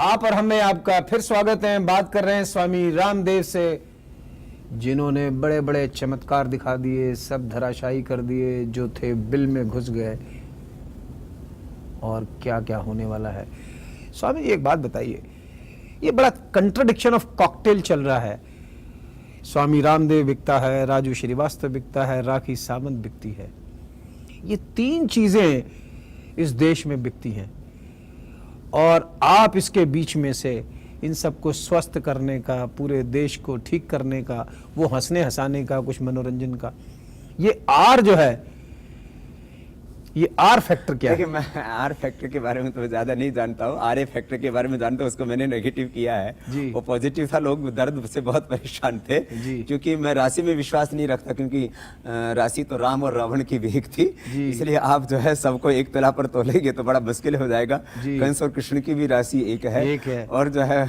आप और हमें आपका फिर स्वागत है। बात कर रहे हैं स्वामी रामदेव से, जिन्होंने बड़े बड़े चमत्कार दिखा दिए, सब धराशायी कर दिए, जो थे बिल में घुस गए और क्या क्या होने वाला है। स्वामी जी एक बात बताइए, ये बड़ा कंट्राडिक्शन ऑफ कॉकटेल चल रहा है। स्वामी रामदेव बिकता है, राजू श्रीवास्तव बिकता है, राखी सावंत बिकती है। ये तीन चीजें इस देश में बिकती हैं और आप इसके बीच में से इन सबको स्वस्थ करने का, पूरे देश को ठीक करने का, वो हंसने हंसाने का, कुछ मनोरंजन का, ये आर जो है, ये आर फैक्टर क्या है? देखिए, मैं आर फैक्टर के बारे में तो ज्यादा नहीं जानता हूँ। आर ए फैक्टर के बारे में जानता हूँ, उसको मैंने नेगेटिव किया है। वो पॉजिटिव था, लोग दर्द से बहुत परेशान थे क्योंकि मैं राशि में विश्वास नहीं रखता, क्योंकि राशि तो राम और रावण की भीख थी। इसलिए आप जो है सबको एक तला पर तोलेंगे तो बड़ा मुश्किल हो जाएगा। कंस और कृष्ण की भी राशि एक है और जो है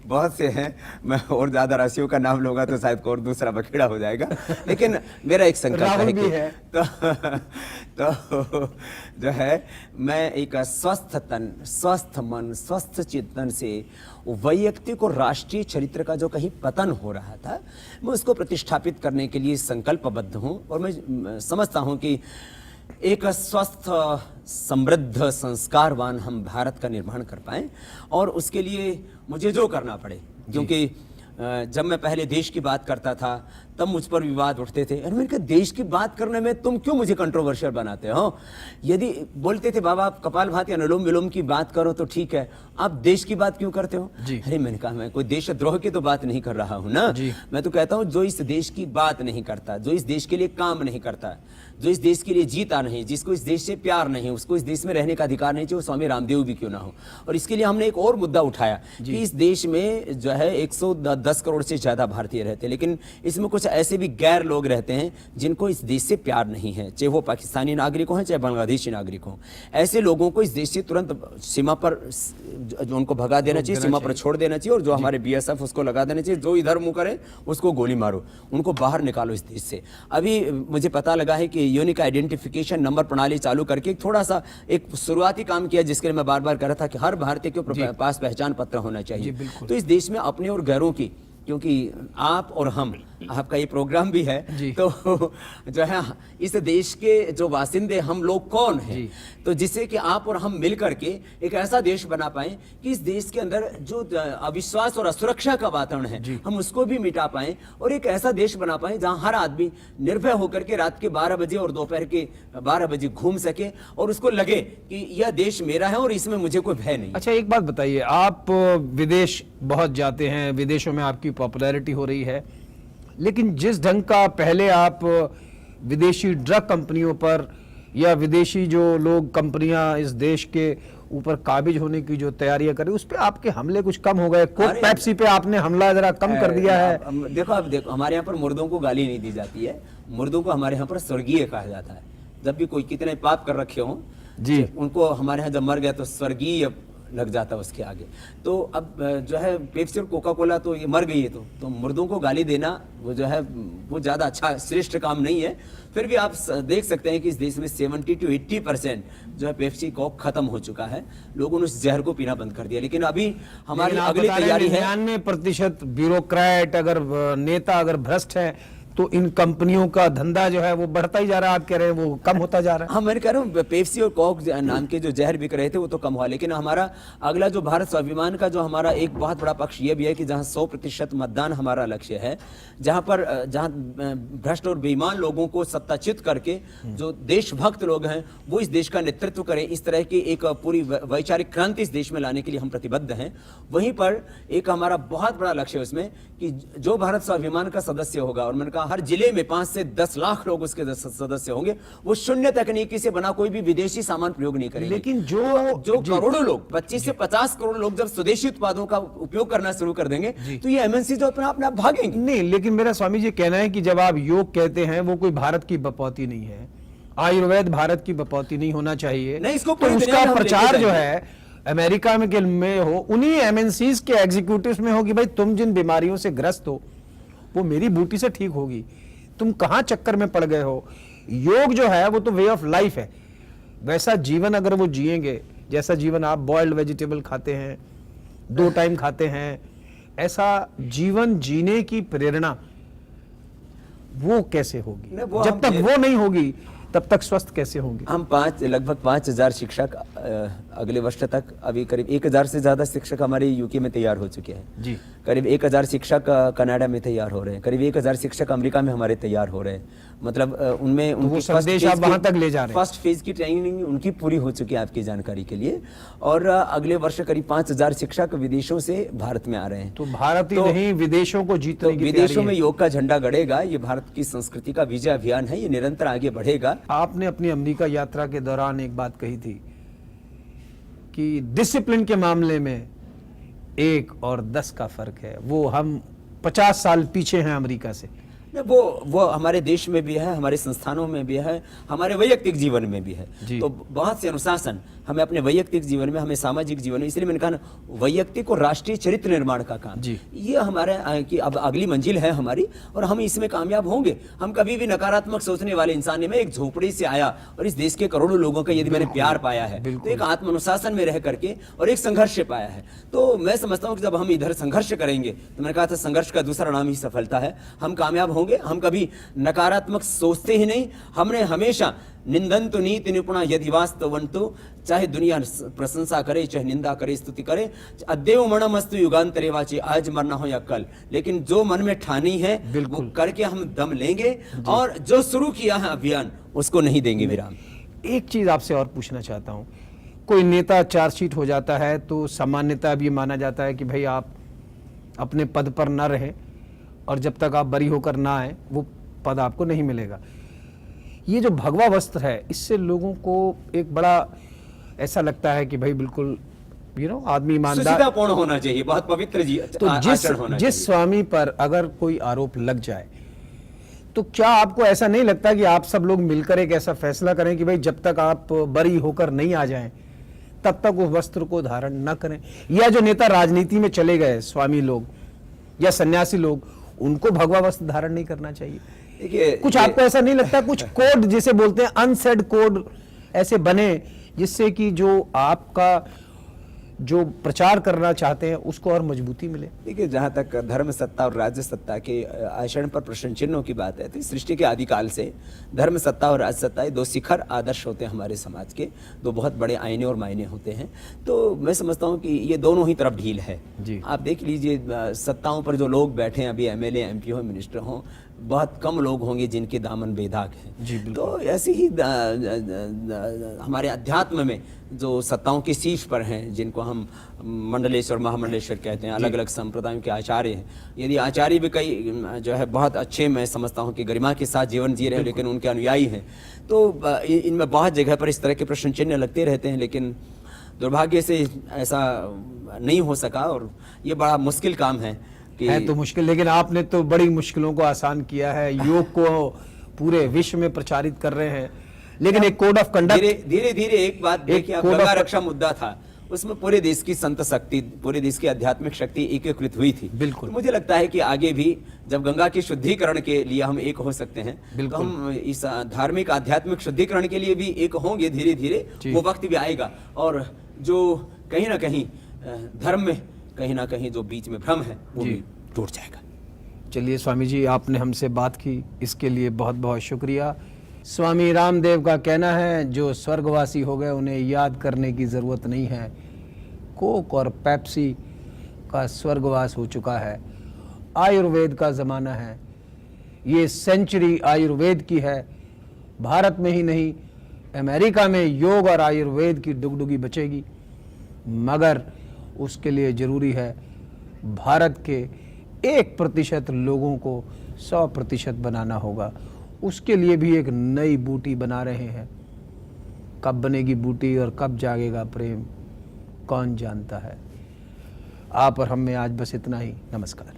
बहुत से हैं। मैं और ज्यादा राशियों का नाम लूंगा तो शायद और दूसरा बखेड़ा हो जाएगा। लेकिन मेरा एक संकल्प है कि तो जो है मैं एक स्वस्थ तन, स्वस्थ मन, स्वस्थ चिंतन से वैयक्तिक और राष्ट्रीय चरित्र का जो कहीं पतन हो रहा था, मैं उसको प्रतिष्ठापित करने के लिए संकल्पबद्ध हूँ। और मैं समझता हूँ कि एक स्वस्थ, समृद्ध, संस्कारवान हम भारत का निर्माण कर पाएं और उसके लिए मुझे जो करना पड़े, क्योंकि जब मैं पहले देश की बात करता था तब मुझ पर विवाद उठते थे। मैंने कहा देश की बात करने में तुम क्यों मुझे कंट्रोवर्शियल बनाते हो? यदि बोलते थे बाबा आप कपालभाति अनुलोम विलोम की बात करो तो ठीक है, आप देश की बात क्यों करते हो? अरे मैंने कहा मैं कोई देशद्रोह की तो बात नहीं कर रहा हूं ना। मैं तो कहता हूं जो इस देश की बात नहीं करता, जो इस देश के लिए काम नहीं करता, जो इस देश के लिए जीता नहीं, जिसको इस देश से प्यार नहीं, उसको इस देश में रहने का अधिकार नहीं चाहिए, वो स्वामी रामदेव भी क्यों ना हो। और इसके लिए हमने एक और मुद्दा उठाया कि इस देश में जो है 110 करोड़ से ज्यादा भारतीय रहते हैं, लेकिन इसमें कुछ ऐसे भी गैर लोग रहते हैं जिनको इस देश से प्यार नहीं है, चाहे वो पाकिस्तानी नागरिक हो, चाहे बांग्लादेशी नागरिक हो। ऐसे लोगों को इस देश से तुरंत सीमा पर जो उनको भगा देना चाहिए, सीमा पर छोड़ देना चाहिए, और जो हमारे बीएसएफ उसको लगा देना चाहिए, जो इधर मुंह करे उसको गोली मारो, उनको बाहर निकालो इस देश से। अभी मुझे पता लगा है कि यूनिक आइडेंटिफिकेशन नंबर प्रणाली चालू करके थोड़ा सा एक शुरुआती काम किया, जिसके लिए मैं बार बार कह रहा था कि हर भारतीय के पास पहचान पत्र होना चाहिए। तो इस देश में अपने और गैरों की, क्योंकि आप और हम, आपका ये प्रोग्राम भी है, तो जो है इस देश के जो वासिंदे हम लोग कौन हैं, तो जिससे कि आप और हम मिल करके एक ऐसा देश बना पाएं कि इस देश के अंदर जो अविश्वास और असुरक्षा का वातावरण है हम उसको भी मिटा पाएं और एक ऐसा देश बना पाएं जहां हर आदमी निर्भय होकर के रात के 12 बजे और दोपहर के 12 बजे घूम सके और उसको लगे कि यह देश मेरा है और इसमें मुझे कोई भय नहीं। अच्छा एक बात बताइए, आप विदेश बहुत जाते हैं, विदेशों में आपकी पॉपुलैरिटी हो रही है, लेकिन जिस ढंग का पहले आप विदेशी ड्रग कंपनियों पर या विदेशी जो लोग कंपनियां इस देश के ऊपर काबिज होने की जो तैयारियां करें, उस पे आपके हमले कुछ कम हो गए। कोक पेप्सी पे आपने हमला जरा कम कर दिया है। देखो हमारे यहाँ पर मुर्दों को गाली नहीं दी जाती है, मुर्दों को हमारे यहाँ पर स्वर्गीय कहा जाता है। जब भी कोई कितने पाप कर रखे हो जी, उनको हमारे यहाँ जब मर गया तो स्वर्गीय लग जाता उसके आगे। तो अब जो है पेप्सी और कोका कोला तो ये मर गई है, तो मुर्दों को गाली देना वो जो है वो ज्यादा अच्छा श्रेष्ठ काम नहीं है। फिर भी आप देख सकते हैं कि इस देश में 70 to 80% जो है पेप्सी कोक खत्म हो चुका है, लोगों ने उस जहर को पीना बंद कर दिया। लेकिन अभी हमारी अगली तैयारी है 99% ब्यूरोक्रेट, अगर नेता अगर भ्रष्ट है तो इन कंपनियों का धंधा जो है वो बढ़ता ही जा रहा है, आप कह रहे हैं वो कम होता जा रहा है। हाँ, मैं कह रहा हूँ पेप्सी और कोक नाम के जो जहर बिक रहे थे वो तो कम हुआ, लेकिन हमारा अगला जो भारत स्वाभिमान का जो हमारा एक बहुत बड़ा पक्ष ये भी है कि जहाँ 100% मतदान हमारा लक्ष्य है, जहाँ भ्रष्ट और बेईमान लोगों को सत्ताच्युत करके जो देशभक्त लोग हैं वो इस देश का नेतृत्व करें, इस तरह की एक पूरी वैचारिक क्रांति इस देश में लाने के लिए हम प्रतिबद्ध हैं। वहीं पर एक हमारा बहुत बड़ा लक्ष्य है उसमें कि जो भारत स्वाभिमान का सदस्य होगा, और मैंने कहा हर जिले में 5 से 10 लाख लोग उसके सदस्य होंगे, वो शून्य तकनीकी से बना कोई भी विदेशी सामान प्रयोग नहीं करेंगे। लेकिन जो करोड़ों लोग, 25 से 50 करोड़ लोग जब स्वदेशी उत्पादों का उपयोग करना शुरू कर देंगे तो ये एमएनसी जो अपने आप भागेंगे। नहीं, लेकिन मेरा स्वामी जी कहना है कि जब आप योग कहते हैं वो कोई भारत की बपौती नहीं है, आयुर्वेद भारत की बपौती नहीं होना चाहिए। नहीं, इसको तो उसका प्रचार जो है अमेरिका में हो, उन्हीं एमएनसीज के एग्जीक्यूटिव्स में हो कि भाई तुम जिन बीमारियों से ग्रस्त हो वो मेरी बूटी से ठीक होगी, तुम कहां चक्कर में पड़ गए हो। योग जो है वो तो वे ऑफ लाइफ है, वैसा जीवन अगर वो जिएंगे जैसा जीवन आप बॉइल्ड वेजिटेबल खाते हैं, 2 टाइम खाते हैं, ऐसा जीवन जीने की प्रेरणा वो कैसे होगी? जब तक वो नहीं होगी तब तक स्वस्थ कैसे होंगे? हम लगभग 5,000 शिक्षक अगले वर्ष तक, अभी करीब 1,000 से ज्यादा शिक्षक हमारे यूके में तैयार हो चुके हैं जी। करीब 1,000 शिक्षक कनाडा में तैयार हो रहे हैं, करीब 1,000 शिक्षक अमेरिका में हमारे तैयार हो रहे हैं। मतलब उनमें उनकी संदेश आप वहां तक ले जा रहे हैं। फर्स्ट फेज की ट्रेनिंग उनकी पूरी हो चुकी है, आपकी जानकारी के लिए। और अगले वर्ष करीब 5,000 शिक्षक विदेशों से भारत में आ रहे हैं। तो भारत ही नहीं, विदेशों को जीतने की तैयारी विदेशों है। में योग का झंडा गड़ेगा। ये भारत की संस्कृति का विजय अभियान है, ये निरंतर आगे बढ़ेगा। आपने अपनी अमेरिका यात्रा के दौरान एक बात कही थी कि डिसिप्लिन के मामले में 1 और 10 का फर्क है। वो हम 50 साल पीछे हैं अमेरिका से। वो हमारे देश में भी है, हमारे संस्थानों में भी है, हमारे वैयक्तिक जीवन में भी है। तो बहुत से अनुशासन हमें अपने वैयक्तिक जीवन में, हमें सामाजिक जीवन में, इसलिए मैंने कहा ना, वैयक्तिक और राष्ट्रीय चरित्र निर्माण का काम ये हमारे की अब अगली मंजिल है हमारी, और हम इसमें कामयाब होंगे। हम कभी भी नकारात्मक सोचने वाले इंसान नहीं। मैं एक झोपड़ी से आया और इस देश के करोड़ों लोगों का यदि मैंने प्यार पाया है, तो एक आत्म अनुशासन में रह करके और एक संघर्ष से पाया है। तो मैं समझता हूँ कि जब हम इधर संघर्ष करेंगे, तो मैंने कहा था संघर्ष का दूसरा नाम ही सफलता है। हम कामयाब होंगे। हम कभी नकारात्मक सोचते ही नहीं। हमने हमेशा निंदन्तु नीति निपुणा यदि वास्तवन्तु, चाहे दुनिया प्रशंसा करे, चाहे निंदा करे, स्तुति करे, अद्येव मरणमस्तु युगांतरे वाचे, आज मरना हो या कल, लेकिन जो मन में ठानी है वो करके हम दम लेंगे, और जो शुरू किया है अभियान उसको नहीं देंगे विराम। एक चीज आपसे और पूछना चाहता हूँ, कोई नेता चार्जशीट हो जाता है तो सामान्यतः अब ये माना जाता है कि भाई आप अपने पद पर न रहें, और जब तक आप बरी होकर ना आए वो पद आपको नहीं मिलेगा। ये जो भगवा वस्त्र है, इससे लोगों को एक बड़ा ऐसा लगता है कि भाई बिल्कुल आदमी ईमानदार होना चाहिए, बहुत पवित्र जी। तो जिस स्वामी पर अगर कोई आरोप लग जाए, तो क्या आपको ऐसा नहीं लगता कि आप सब लोग मिलकर एक ऐसा फैसला करें कि भाई जब तक आप बरी होकर नहीं आ जाएं तब तक उस वस्त्र को धारण न करें? या जो नेता राजनीति में चले गए, स्वामी लोग या सन्यासी लोग, उनको भगवा वस्त्र धारण नहीं करना चाहिए? कुछ आपको ऐसा नहीं लगता कुछ कोड जिसे बोलते हैं अनसेड कोड ऐसे बने जिससे कि जो आपका जो प्रचार करना चाहते हैं उसको और मजबूती मिले? देखिए, जहां तक धर्म सत्ता और राज्य सत्ता के आचरण पर प्रश्न चिन्हों की बात है, तो सृष्टि के आदिकाल से धर्म सत्ता और राज सत्ता, 2 शिखर आदर्श होते हैं हमारे समाज के, 2 बहुत बड़े आईने और मायने होते हैं। तो मैं समझता हूं कि ये दोनों ही तरफ ढील है। आप देख लीजिए, सत्ताओं पर जो लोग बैठे हैं, अभी MLA MP हो, मिनिस्टर हों, बहुत कम लोग होंगे जिनके दामन बेदाग हैं। तो ऐसे ही हमारे अध्यात्म में जो सत्ताओं के शीर्ष पर हैं, जिनको हम मंडलेश्वर, महामंडलेश्वर कहते हैं, अलग अलग संप्रदायों के आचार्य हैं। यदि आचार्य भी कई जो है बहुत अच्छे, मैं समझता हूं कि गरिमा के साथ जीवन जी रहे हैं, लेकिन उनके अनुयायी हैं, तो इनमें बहुत जगह पर इस तरह के प्रश्न चिन्ह लगते रहते हैं। लेकिन दुर्भाग्य से ऐसा नहीं हो सका, और ये बड़ा मुश्किल काम है तो मुश्किल, लेकिन आपने तो बड़ी मुश्किलों को आसान किया है। योग को पूरे विश्व में प्रचारित कर रहे हैं, लेकिन एक कोड ऑफ कंडक्ट, धीरे धीरे एक बात देखिए, गंगा रक्षा मुद्दा था, उसमें पूरे देश की संत शक्ति, पूरे देश की आध्यात्मिक शक्ति एकीकृत हुई थी। बिल्कुल। तो मुझे लगता है कि आगे भी जब गंगा के शुद्धिकरण के लिए हम एक हो सकते हैं, तो हम इस धार्मिक आध्यात्मिक शुद्धिकरण के लिए भी एक होंगे धीरे धीरे। वो वक्त भी आएगा, और जो कहीं ना कहीं धर्म में कहीं ना कहीं जो बीच में भ्रम है वो भी टूट जाएगा। चलिए स्वामी जी, आपने हमसे बात की, इसके लिए बहुत बहुत शुक्रिया। स्वामी रामदेव का कहना है, जो स्वर्गवासी हो गए उन्हें याद करने की ज़रूरत नहीं है। कोक और पेप्सी का स्वर्गवास हो चुका है। आयुर्वेद का ज़माना है, ये सेंचुरी आयुर्वेद की है। भारत में ही नहीं, अमेरिका में योग और आयुर्वेद की डुगडुगी बचेगी, मगर उसके लिए ज़रूरी है भारत के 1% लोगों को 100% बनाना होगा। उसके लिए भी एक नई बूटी बना रहे हैं। कब बनेगी बूटी और कब जागेगा प्रेम, कौन जानता है। आप और हम में आज बस इतना ही। नमस्कार।